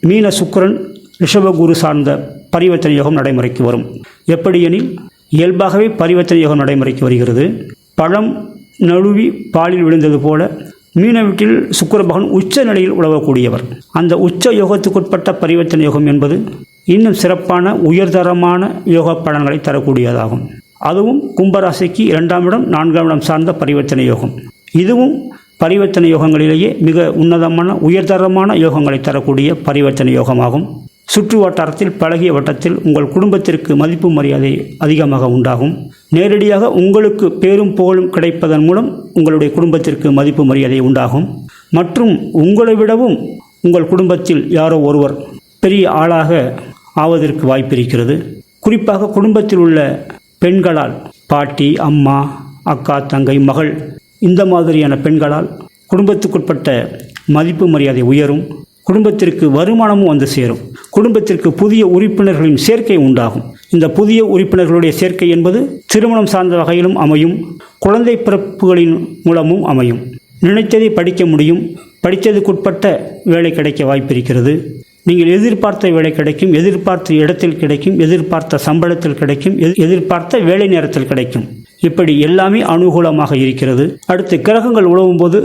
மீன சுக்கிரன் ரிஷபகுரு சார்ந்த பரிவர்த்தனை யோகம் நடைமுறைக்கு வரும். எப்படியெனில் இயல்பாகவே பரிவர்த்தனை யோகம் நடைமுறைக்கு வருகிறது. பழம் நழுவி பாலில் விழுந்தது போல மீன வீட்டில் சுக்கிர பகவான் உச்ச நிலையில் உழவக்கூடியவர். அந்த உச்ச யோகத்துக்குட்பட்ட பரிவர்த்தனை யோகம் என்பது இன்னும் சிறப்பான உயர்தரமான யோக பலன்களை தரக்கூடியதாகும். அதுவும் கும்பராசிக்கு 2ஆம் இடம் 4ஆம் இடம் சார்ந்த பரிவர்த்தனை யோகம். இதுவும் பரிவர்த்தனை யோகங்களிலேயே மிக உன்னதமான உயர்தரமான யோகங்களை தரக்கூடிய பரிவர்த்தனை யோகமாகும். சுற்று வட்டாரத்தில் பழகிய வட்டத்தில் உங்கள் குடும்பத்திற்கு மதிப்பு மரியாதை அதிகமாக உண்டாகும். நேரடியாக உங்களுக்கு பேரும் புகழும் கிடைப்பதன் மூலம் உங்களுடைய குடும்பத்திற்கு மதிப்பு மரியாதை உண்டாகும். மற்றும் உங்களை விடவும் உங்கள் குடும்பத்தில் யாரோ ஒருவர் பெரிய ஆளாக ஆவதற்கு வாய்ப்பிருக்கிறது. குறிப்பாக குடும்பத்தில் உள்ள பெண்களால் பாட்டி, அம்மா, அக்கா, தங்கை, மகள் இந்த மாதிரியான பெண்களால் குடும்பத்துக்குட்பட்ட மதிப்பு மரியாதை உயரும். குடும்பத்திற்கு வருமானமும் வந்து சேரும். குடும்பத்திற்கு புதிய உறுப்பினர்களின் சேர்க்கை உண்டாகும். இந்த புதிய உறுப்பினர்களுடைய சேர்க்கை என்பது திருமணம் சார்ந்த வகையிலும் அமையும். குழந்தை பிறப்புகளின் மூலமும் அமையும். நினைத்ததை படிக்க முடியும். படித்ததுக்குட்பட்ட வேலை கிடைக்க வாய்ப்பிருக்கிறது. நீங்கள் எதிர்பார்த்த வேலை கிடைக்கும். எதிர்பார்த்த இடத்தில் கிடைக்கும். எதிர்பார்த்த சம்பளத்தில் கிடைக்கும். எதிர்பார்த்த வேலை நேரத்தில் கிடைக்கும். இப்படி எல்லாமே அனுகூலமாக இருக்கிறது. அடுத்து கிரகங்கள் உழவும்போது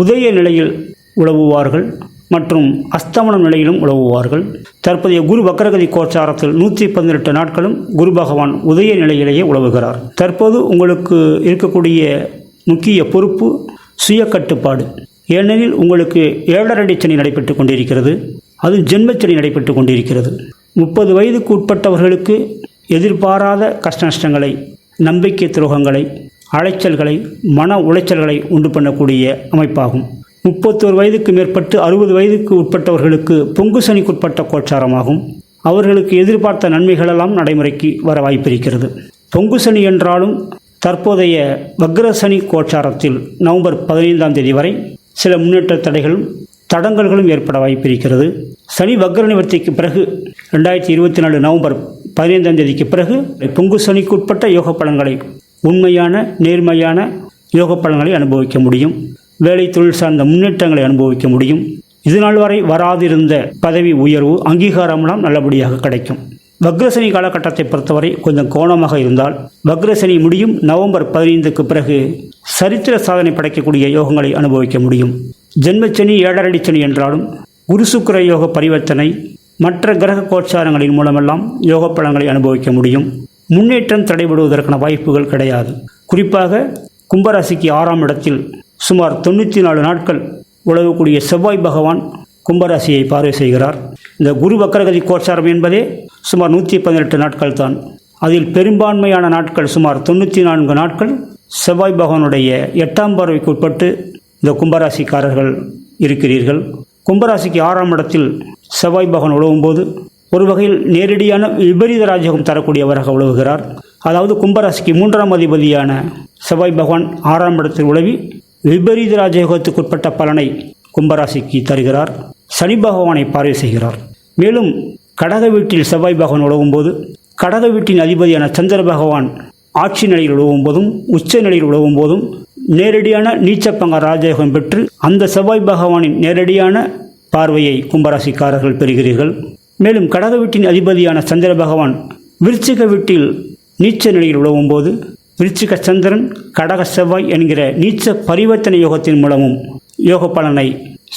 உதய நிலையில் உழவுவார்கள் மற்றும் அஸ்தமன நிலையிலும் உழவுவார்கள். தற்போதைய குரு வக்ரகதி கோச்சாரத்தில் 118 நாட்களும் குரு பகவான் உதய நிலையிலேயே உழவுகிறார். தற்போது உங்களுக்கு இருக்கக்கூடிய முக்கிய பொறுப்பு சுய கட்டுப்பாடு. ஏனெனில் உங்களுக்கு 7.5 சனி நடைபெற்று கொண்டிருக்கிறது. அது ஜென்மச்சனி நடைபெற்று கொண்டிருக்கிறது. 30 வயதுக்கு உட்பட்டவர்களுக்கு எதிர்பாராத கஷ்ட நஷ்டங்களை, நம்பிக்கை துரோகங்களை, அலைச்சல்களை, மன உளைச்சல்களை உண்டு பண்ணக்கூடிய அமைப்பாகும். 31 வயதுக்கு மேற்பட்டு 60 வயதுக்கு உட்பட்டவர்களுக்கு பொங்கு சனிக்குட்பட்ட கோச்சாரமாகும். அவர்களுக்கு எதிர்பார்த்த நன்மைகளெல்லாம் நடைமுறைக்கு வர வாய்ப்பிருக்கிறது. பொங்கு சனி என்றாலும் தற்போதைய வக்ர சனி கோச்சாரத்தில் நவம்பர் 15ஆம் தேதி வரை சில முன்னேற்ற தடைகளும் தடங்கல்களும் ஏற்பட வாய்ப்பிருக்கிறது. சனி வக்ர நிவர்த்திக்கு பிறகு 2024 நவம்பர் 15ஆம் தேதிக்கு பிறகு பொங்கு சனிக்குட்பட்ட யோக பலன்களை, உண்மையான நேர்மையான யோக பலன்களை அனுபவிக்க முடியும். வேலை தொழில் சார்ந்த முன்னேற்றங்களை அனுபவிக்க முடியும். இதுநாள் வரை வராதிருந்த பதவி உயர்வு, அங்கீகாரமெல்லாம் நல்லபடியாக கிடைக்கும். வக்ரசனி காலகட்டத்தை பொறுத்தவரை கொஞ்சம் கவனமாக இருந்தால் வக்ரசனி முடியும். நவம்பர் 15க்கு பிறகு சரித்திர சாதனை படைக்கக்கூடிய யோகங்களை அனுபவிக்க முடியும். ஜென்மச்சனி 7.5 சனி என்றாலும் குரு சுக்கிர யோக பரிவர்த்தனை மற்ற கிரக கோச்சாரங்களின் மூலமெல்லாம் யோக பலன்களை அனுபவிக்க முடியும். முன்னேற்றம் தடைபடுவதற்கான வாய்ப்புகள் கிடையாது. குறிப்பாக கும்பராசிக்கு 6ஆம் இடத்தில் சுமார் 94 நாட்கள் உழவக்கூடிய செவ்வாய் பகவான் கும்பராசியை பார்வை செய்கிறார். இந்த குரு வக்ரகதி கோச்சாரம் என்பதே சுமார் 118 நாட்கள் தான். அதில் பெரும்பான்மையான நாட்கள் சுமார் 94 நாட்கள் செவ்வாய் பகவானுடைய 8ஆம் பார்வைக்கு உட்பட்டு இந்த கும்பராசிக்காரர்கள் இருக்கிறீர்கள். கும்பராசிக்கு 6ஆம் இடத்தில் செவ்வாய் பகவான் உழவும்போது ஒரு வகையில் நேரடியான விபரீத ராஜயோகம் தரக்கூடியவராக உழவுகிறார். அதாவது கும்பராசிக்கு 3ஆம் அதிபதியான செவ்வாய் பகவான் 6ஆம் இடத்தில் உழவி விபரீத ராஜயோகத்துக்குட்பட்ட பலனை கும்பராசிக்கு தருகிறார். சனி பகவானை பார்வை செய்கிறார். மேலும் கடக வீட்டில் செவ்வாய் பகவான் உழவும்போது கடக வீட்டின் அதிபதியான சந்திர பகவான் ஆட்சி நிலையில் உழவும் போதும் உச்ச நிலையில் உழவும் போதும் நேரடியான நீச்சப்பங்க ராஜயோகம் பெற்று அந்த செவ்வாய் பகவானின் நேரடியான பார்வையை கும்பராசிக்காரர்கள் பெறுகிறீர்கள். மேலும் கடக வீட்டின் அதிபதியான சந்திர பகவான் விருச்சிக வீட்டில் நீச்ச நிலையில் உழவும் போது விருச்சிக சந்திரன் கடக செவ்வாய் என்கிற நீச்ச பரிவர்த்தனை யோகத்தின் மூலமும் யோக பலனை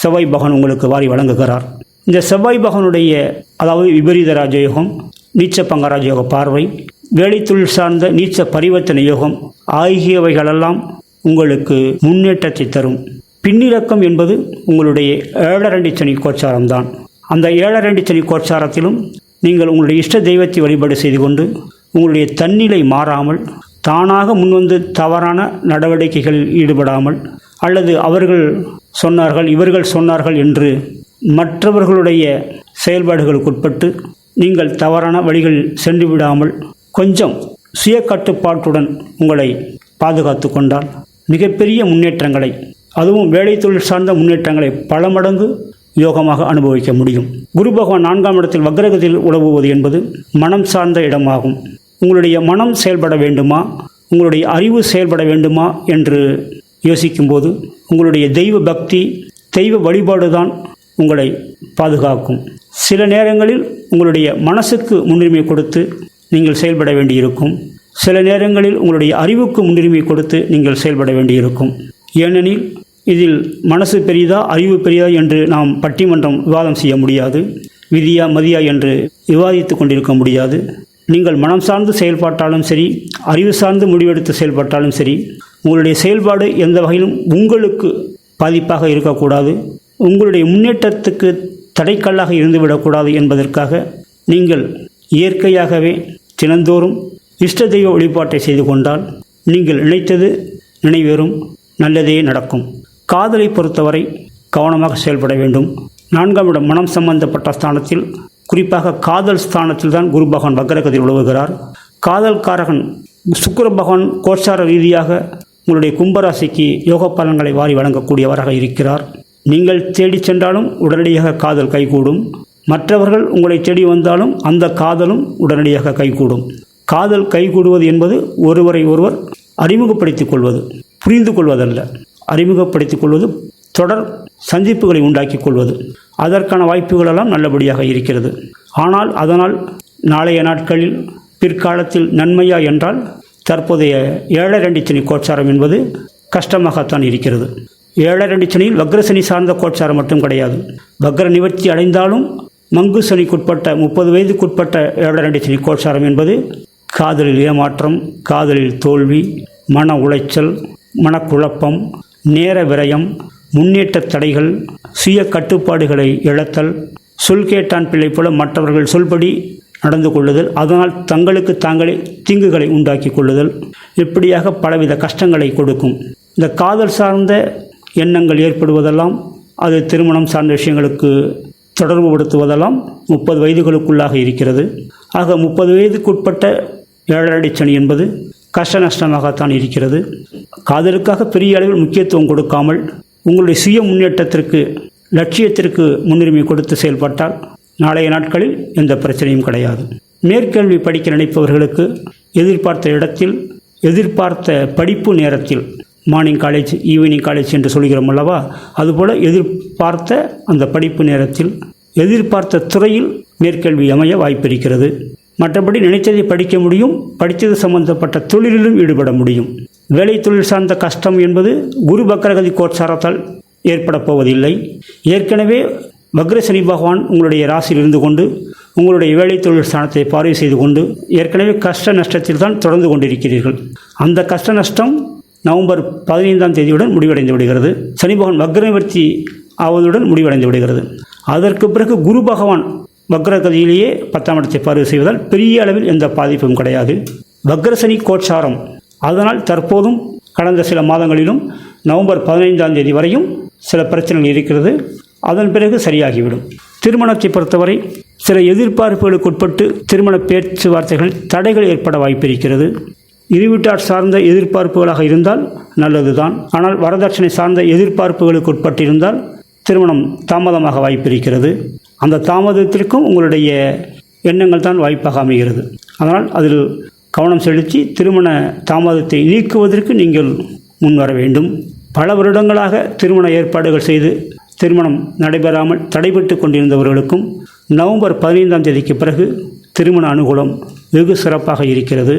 செவ்வாய் பகவான் உங்களுக்கு வாரி வழங்குகிறார். இந்த செவ்வாய் பகவானுடைய அதாவது விபரீத ராஜயோகம், நீச்ச பங்கராஜயோக பார்வை, வேலை தொழில் சார்ந்த நீச்ச பரிவர்த்தனை யோகம் ஆகியவைகளெல்லாம் உங்களுக்கு முன்னேற்றத்தை தரும். பின்னிறக்கம் என்பது உங்களுடைய ஏழரண்டி சனி கோச்சாரம்தான். அந்த ஏழரண்டி சனி கோச்சாரத்திலும் நீங்கள் உங்களுடைய இஷ்ட தெய்வத்தை வழிபாடு செய்து கொண்டு உங்களுடைய தன்னிலை மாறாமல், தானாக முன்வந்து தவறான நடவடிக்கைகளில் ஈடுபடாமல், அல்லது அவர்கள் சொன்னார்கள் இவர்கள் சொன்னார்கள் என்று மற்றவர்களுடைய செயல்பாடுகளுக்குட்பட்டு நீங்கள் தவறான வழிகளில் சென்று விடாமல் கொஞ்சம் சுய கட்டுப்பாட்டுடன் உங்களை பாதுகாத்து கொண்டால் மிகப்பெரிய முன்னேற்றங்களை, அதுவும் வேலை தொழில் சார்ந்த முன்னேற்றங்களை பல மடங்கு யோகமாக அனுபவிக்க முடியும். குரு பகவான் 4ஆம் இடத்தில் வக்ரகதியில் உலவுவது என்பது மனம் சார்ந்த இடமாகும். உங்களுடைய மனம் செயல்பட வேண்டுமா, உங்களுடைய அறிவு செயல்பட வேண்டுமா என்று யோசிக்கும்போது உங்களுடைய தெய்வ பக்தி, தெய்வ வழிபாடு தான் உங்களை பாதுகாக்கும். சில நேரங்களில் உங்களுடைய மனசுக்கு முன்னுரிமை கொடுத்து நீங்கள் செயல்பட வேண்டியிருக்கும். சில நேரங்களில் உங்களுடைய அறிவுக்கு முன்னுரிமை கொடுத்து நீங்கள் செயல்பட வேண்டியிருக்கும். ஏனெனில் இதில் மனசு பெரியதா அறிவு பெரியதா என்று நாம் பட்டிமன்றம் விவாதம் செய்ய முடியாது. விதியா மதியா என்று விவாதித்து கொண்டிருக்க முடியாது. நீங்கள் மனம் சார்ந்து செயல்பட்டாலும் சரி, அறிவு சார்ந்து முடிவெடுத்து செயல்பட்டாலும் சரி, உங்களுடைய செயல்பாடு எந்த வகையிலும் உங்களுக்கு பாதிப்பாக இருக்கக்கூடாது, உங்களுடைய முன்னேற்றத்துக்கு தடைக்கல்லாக இருந்துவிடக்கூடாது என்பதற்காக நீங்கள் இயற்கையாகவே தினந்தோறும் இஷ்ட தெய்வ வழிபாட்டை செய்து கொண்டால் நீங்கள் நினைத்தது நினைவேறும், நல்லதே நடக்கும். காதலை பொறுத்தவரை கவனமாக செயல்பட வேண்டும். 4ஆம் இடம் மனம் சம்பந்தப்பட்ட ஸ்தானத்தில், குறிப்பாக காதல் ஸ்தானத்தில் தான் குரு பகவான் வக்ரகதியில் உலவுகிறார். காதல் காரகன் சுக்கிர பகவான் கோச்சார ரீதியாக உங்களுடைய கும்பராசிக்கு யோக பலன்களை வாரி வழங்கக்கூடியவராக இருக்கிறார். நீங்கள் தேடி சென்றாலும் உடனடியாக காதல் கைகூடும். மற்றவர்கள் உங்களை தேடி வந்தாலும் அந்த காதலும் உடனடியாக கைகூடும். காதல் கைகூடுவது என்பது ஒருவரை ஒருவர் அறிமுகப்படுத்திக் கொள்வது, புரிந்து கொள்வதல்ல. அறிமுகப்படுத்திக் கொள்வது, தொடர் சந்திப்புகளை உண்டாக்கிக் கொள்வது, அதற்கான வாய்ப்புகளெல்லாம் நல்லபடியாக இருக்கிறது. ஆனால் அதனால் நாளைய நாட்களில் பிற்காலத்தில் நன்மையா என்றால் தற்போதைய ஏழரண்டி சனி கோச்சாரம் என்பது கஷ்டமாகத்தான் இருக்கிறது. ஏழரண்டி சனியில் வக்ரசனி சார்ந்த கோச்சாரம் மட்டும் கிடையாது. வக்ர நிவர்த்தி அடைந்தாலும் மங்கு சனிக்குட்பட்ட 30 வயதுக்குட்பட்ட ஏழரண்டி சனி கோச்சாரம் என்பது காதலில் ஏமாற்றம், காதலில் தோல்வி, மன உளைச்சல், மனக்குழப்பம், நேர விரயம், முன்னேற்ற தடைகள், சுய கட்டுப்பாடுகளை இழத்தல், சொல் கேட்டான் பிள்ளை போல மற்றவர்கள் சொல்படி நடந்து கொள்ளுதல், அதனால் தங்களுக்கு தாங்களே தீங்குகளை உண்டாக்கி கொள்ளுதல், இப்படியாக பலவித கஷ்டங்களை கொடுக்கும். இந்த காதல் சார்ந்த எண்ணங்கள் ஏற்படுவதெல்லாம், அது திருமணம் சார்ந்த விஷயங்களுக்கு தொடர்புபடுத்துவதெல்லாம் 30 வயதுகளுக்குள்ளாக இருக்கிறது. ஆக 30 வயதுக்குட்பட்ட ஏழரடி சனி என்பது கஷ்ட நஷ்டமாகத்தான் இருக்கிறது. காதலுக்காக பெரிய அளவில் முக்கியத்துவம் கொடுக்காமல் உங்களுடைய சுய முன்னேற்றத்திற்கு, லட்சியத்திற்கு முன்னுரிமை கொடுத்து செயல்பட்டால் நாளைய நாட்களில் எந்த பிரச்சனையும் கிடையாது. மேற்கல்வி படிக்க நினைப்பவர்களுக்கு எதிர்பார்த்த இடத்தில், எதிர்பார்த்த படிப்பு நேரத்தில், மார்னிங் காலேஜ், ஈவினிங் காலேஜ் என்று சொல்கிறோம் அல்லவா, அதுபோல் எதிர்பார்த்த அந்த படிப்பு நேரத்தில், எதிர்பார்த்த துறையில் மேற்கல்வி அமைய வாய்ப்பிருக்கிறது. மற்றபடி நினைத்ததை படிக்க முடியும். படித்தது சம்பந்தப்பட்ட தொழிலிலும் ஈடுபட முடியும். வேலை தொழில் சார்ந்த கஷ்டம் என்பது குரு வக்ரகதி கோச்சாரத்தால் ஏற்பட போவதில்லை. ஏற்கனவே வக்ர சனி பகவான் உங்களுடைய ராசியில் இருந்து கொண்டு உங்களுடைய வேலை தொழில் ஸ்தானத்தை பார்வை செய்து கொண்டு ஏற்கனவே கஷ்ட நஷ்டத்தில் தான் தொடர்ந்து கொண்டிருக்கிறீர்கள். அந்த கஷ்ட நஷ்டம் நவம்பர் 15ஆம் தேதியுடன் முடிவடைந்து விடுகிறது. சனி பகவான் வக்ர நிவர்த்தி ஆவதுடன் முடிவடைந்து விடுகிறது. அதற்கு பிறகு குரு பகவான் வக்ரகதியிலேயே 10ஆம் இடத்தை பார்வை செய்வதால் பெரிய அளவில் எந்த பாதிப்பும் கிடையாது. வக்ரசனி கோச்சாரம், அதனால் தற்போதும் கடந்த சில மாதங்களிலும் நவம்பர் 15ஆம் தேதி வரையும் சில பிரச்சனைகள் இருக்கிறது. அதன் பிறகு சரியாகிவிடும். திருமணத்தை பொறுத்தவரை சில எதிர்பார்ப்புகளுக்கு உட்பட்டு திருமண பேச்சுவார்த்தைகளில் தடைகள் ஏற்பட வாய்ப்பிருக்கிறது. இருவீட்டார் சார்ந்த எதிர்பார்ப்புகளாக இருந்தால் நல்லதுதான். ஆனால் வரதட்சணை சார்ந்த எதிர்பார்ப்புகளுக்கு உட்பட்டிருந்தால் திருமணம் தாமதமாக வாய்ப்பிருக்கிறது. அந்த தாமதத்திற்கும் உங்களுடைய எண்ணங்கள் தான் வாய்ப்பாக அமைகிறது. அதனால் அதில் கவனம் செலுத்தி திருமண தாமதத்தை நீக்குவதற்கு நீங்கள் முன்வர வேண்டும். பல வருடங்களாக திருமண ஏற்பாடுகள் செய்து திருமணம் நடைபெறாமல் தடைபட்டு கொண்டிருந்தவர்களுக்கும் நவம்பர் 15ஆம் தேதிக்கு பிறகு திருமண அனுகூலம் வெகு சிறப்பாக இருக்கிறது.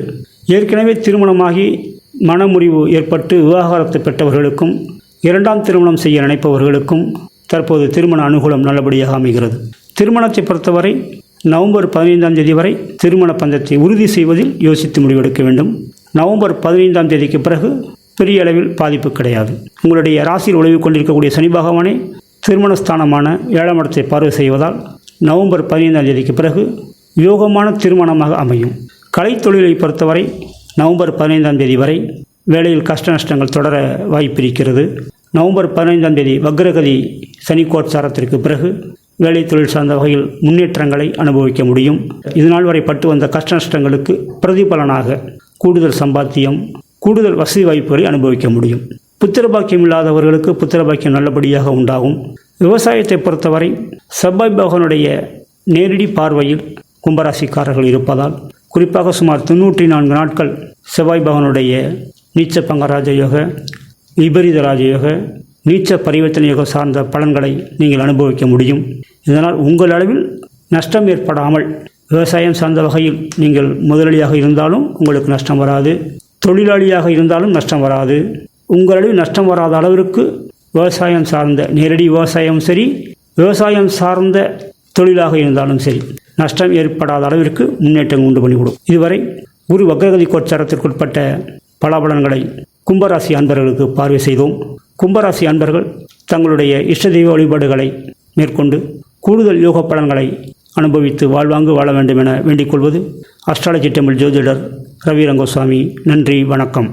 ஏற்கனவே திருமணமாகி மனமுறிவு ஏற்பட்டு விவாகரத்து பெற்றவர்களுக்கும், 2ஆம் திருமணம் செய்ய நினைப்பவர்களுக்கும் தற்போது திருமண அனுகூலம் நல்லபடியாக அமைகிறது. திருமணத்தை பொறுத்தவரை நவம்பர் 15ஆம் தேதி வரை திருமண பந்தத்தை உறுதி செய்வதில் யோசித்து முடிவெடுக்க வேண்டும். நவம்பர் 15ஆம் தேதிக்கு பிறகு பெரிய அளவில் பாதிப்பு கிடையாது. உங்களுடைய ராசியில் உழவு கொண்டிருக்கக்கூடிய சனி பகவானே திருமணஸ்தானமான 7ஆம் இடத்தை பார்வை செய்வதால் நவம்பர் 15ஆம் தேதிக்கு பிறகு யோகமான திருமணமாக அமையும். கலைத்தொழிலை பொறுத்தவரை நவம்பர் 15ஆம் தேதி வரை வேலையில் கஷ்ட நஷ்டங்கள் தொடர வாய்ப்பிருக்கிறது. நவம்பர் 15ஆம் தேதி வக்ரகதி சனி கோட்சாரத்திற்கு பிறகு வேலை தொழில் சார்ந்த வகையில் முன்னேற்றங்களை அனுபவிக்க முடியும். இதுநாள் வரை பட்டு வந்த கஷ்ட நஷ்டங்களுக்கு பிரதிபலனாக கூடுதல் சம்பாத்தியம், கூடுதல் வசதி வாய்ப்புகளை அனுபவிக்க முடியும். புத்திர பாக்கியம் இல்லாதவர்களுக்கு புத்திர பாக்கியம் நல்லபடியாக உண்டாகும். விவசாயத்தை பொறுத்தவரை செவ்வாய் பகவானுடைய நேரடி பார்வையில் கும்பராசிக்காரர்கள் இருப்பதால் குறிப்பாக சுமார் 94 நாட்கள் செவ்வாய் பகவானுடைய நீச்ச பங்கராஜ யோக, விபரீத ராஜயோக, நீச்ச பரிவர்த்தனை யோக சார்ந்த பலன்களை நீங்கள் அனுபவிக்க முடியும். இதனால் உங்கள் அளவில் நஷ்டம் ஏற்படாமல் விவசாயம் சார்ந்த வகையில் நீங்கள் முதலாளியாக இருந்தாலும் உங்களுக்கு நஷ்டம் வராது, தொழிலாளியாக இருந்தாலும் நஷ்டம் வராது. உங்களளவில் நஷ்டம் வராத அளவிற்கு விவசாயம் சார்ந்த நேரடி விவசாயம் சரி, விவசாயம் சார்ந்த தொழிலாக இருந்தாலும் சரி நஷ்டம் ஏற்படாத அளவிற்கு முன்னேற்றம் உண்டு பண்ணி கொடுக்கும். இதுவரை குரு வக்ரகதி கோட்சாரத்திற்குட்பட்ட பலாபலன்களை கும்பராசி அன்பர்களுக்கு பார்வை செய்தோம். கும்பராசி அன்பர்கள் தங்களுடைய இஷ்ட தெய்வ வழிபாடுகளை மேற்கொண்டு கூடுதல் யோக பலன்களை அனுபவித்து வாழ்வாங்கு வாழ வேண்டும் என வேண்டிக் கொள்வது அஸ்ட்ராலஜி டெம்பிள் ஜோதிடர் ரவி ரங்கசாமி. நன்றி, வணக்கம்.